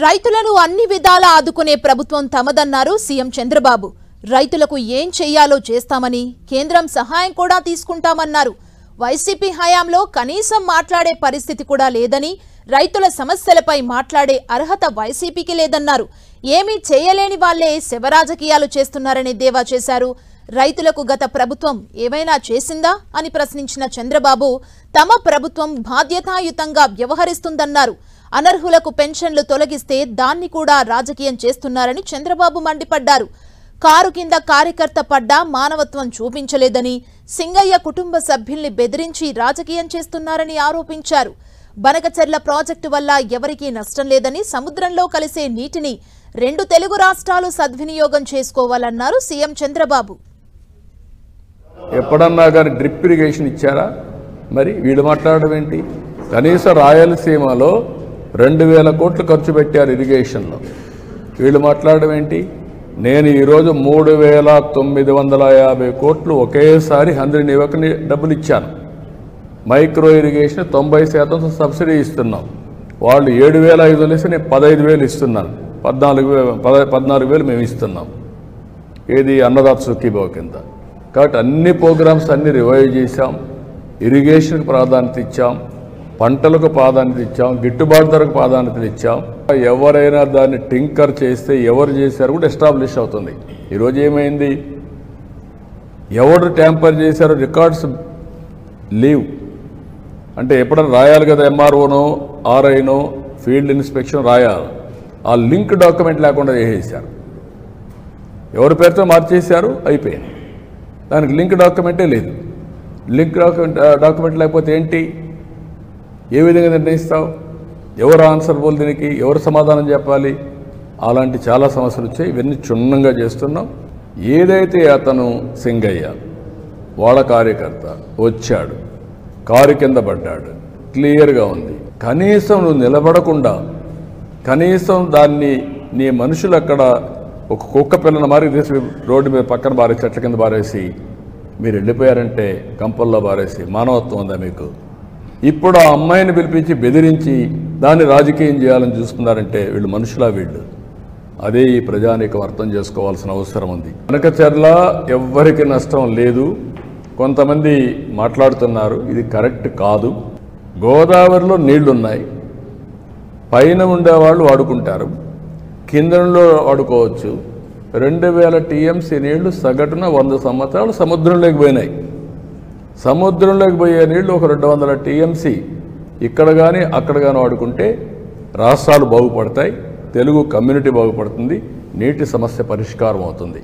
రైతులను అన్ని విధాలా ఆదుకునే ప్రభుత్వం తమదన్నారు సీఎం చంద్రబాబు. రైతులకు ఏం చెయ్యాలో చేస్తామని, కేంద్రం సహాయం కూడా తీసుకుంటామన్నారు. వైసీపీ హయాంలో కనీసం మాట్లాడే పరిస్థితి కూడా లేదని, రైతుల సమస్యలపై మాట్లాడే అర్హత వైసీపీకి లేదన్నారు. ఏమీ చేయలేని వాళ్లే శివరాజకీయాలు చేస్తున్నారని దేవా చేశారు. రైతులకు గత ప్రభుత్వం ఏమైనా చేసిందా అని ప్రశ్నించిన చంద్రబాబు, తమ ప్రభుత్వం బాధ్యతాయుతంగా వ్యవహరిస్తుందన్నారు. అనర్హులకు పెన్షన్లు తొలగిస్తే దాన్ని కూడా రాజకీయం చేస్తున్నారని చంద్రబాబు మండిపడ్డారు. కారు కింద కార్యకర్త పడ్డా మానవత్వం చూపించలేదని, సింగయ్య కుటుంబ సభ్యుల్ని బెదిరించి రాజకీయం చేస్తున్నారని ఆరోపించారు. బనకచెర్ల ప్రాజెక్టు వల్ల ఎవరికీ నష్టం లేదని, సముద్రంలో కలిసే నీటిని 2 తెలుగు రాష్ట్రాలు సద్వినియోగం చేసుకోవాలన్నారు సీఎం చంద్రబాబు. ఎప్పుడన్నా కానీ డ్రిప్ ఇరిగేషన్ ఇచ్చారా? మరి వీళ్ళు మాట్లాడడం ఏంటి? కనీసం రాయలసీమలో 2000 కోట్లు ఖర్చు పెట్టారు ఇరిగేషన్లో. వీళ్ళు మాట్లాడడం ఏంటి? నేను ఈరోజు 3950 కోట్లు ఒకేసారి 100 యువకుని డబ్బులు ఇచ్చాను. మైక్రో ఇరిగేషన్ 90% సబ్సిడీ ఇస్తున్నాం. వాళ్ళు 7500 ఇస్తే నేను 15000 ఇస్తున్నాను. 14,000 మేము ఇస్తున్నాం. ఏది అన్నదాత సుఖీభావ కింద. కాబట్టి అన్ని ప్రోగ్రామ్స్ అన్ని రివైవ్ చేశాం. ఇరిగేషన్కి ప్రాధాన్యత ఇచ్చాం, పంటలకు ప్రాధాన్యత ఇచ్చాం, గిట్టుబాటు ధరకు ప్రాధాన్యత ఇచ్చాం. ఎవరైనా దాన్ని టింకర్ చేస్తే ఎవరు చేశారు కూడా ఎస్టాబ్లిష్ అవుతుంది. ఈరోజు ఏమైంది? ఎవరు ట్యాంపర్ చేశారో రికార్డ్స్ లీవ్ అంటే ఎప్పుడైనా రాయాలి కదా, ఎంఆర్ఓనో ఆర్ఐనో ఫీల్డ్ ఇన్స్పెక్షన్ రాయాలి. ఆ లింక్ డాక్యుమెంట్ లేకుండా చేసేసారు. ఎవరి పేరుతో మార్చేశారు, అయిపోయింది. దానికి లింక్ డాక్యుమెంటే లేదు. లింక్ డాక్యుమెంట్ లేకపోతే ఏంటి? ఏ విధంగా నిర్ణయిస్తావు? ఎవరు ఆన్సర్బుల్? దీనికి ఎవరు సమాధానం చెప్పాలి? అలాంటి చాలా సమస్యలు వచ్చాయి. ఇవన్నీ క్షుణ్ణంగా చేస్తున్నాం. ఏదైతే అతను సింగయ్య వాళ్ళ కార్యకర్త వచ్చాడు, కారు కింద పడ్డాడు, క్లియర్గా ఉంది. కనీసం నువ్వు నిలబడకుండా, కనీసం దాన్ని నీ మనుషులు అక్కడ ఒక కుక్క పిల్లని మారి తీసి రోడ్డు మీద పక్కన బారేసి, చెట్ల కింద బారేసి మీరు వెళ్ళిపోయారంటే, కంపల్లో బారేసి మానవత్వం ఉందా మీకు? ఇప్పుడు ఆ అమ్మాయిని పిలిపించి బెదిరించి దాన్ని రాజకీయం చేయాలని చూస్తున్నారంటే వీళ్ళు మనుషులా? వీళ్ళు అదే ఈ ప్రజానీకం అర్థం చేసుకోవాల్సిన అవసరం ఉంది. బనకచెర్ల ఎవ్వరికి నష్టం లేదు. కొంతమంది మాట్లాడుతున్నారు, ఇది కరెక్ట్ కాదు. గోదావరిలో నీళ్లున్నాయి, పైన ఉండేవాళ్ళు వాడుకుంటారు, కిందలో వాడుకోవచ్చు. 2000 టీఎంసీ నీళ్లు సగటున 100 సంవత్సరాలు సముద్రంలోకి పోయినాయి. సముద్రంలోకి పోయే నీళ్లు ఒక 200 టీఎంసీ ఇక్కడ కానీ అక్కడ కానీ వాడుకుంటే రాష్ట్రాలు బాగుపడతాయి, తెలుగు కమ్యూనిటీ బాగుపడుతుంది, నీటి సమస్య పరిష్కారం అవుతుంది.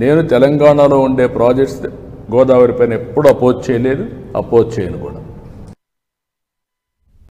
నేను తెలంగాణలో ఉండే ప్రాజెక్ట్స్ గోదావరి పైన ఎప్పుడు అపోజ్ చేయలేదు, అపోజ్ చేయను కూడా.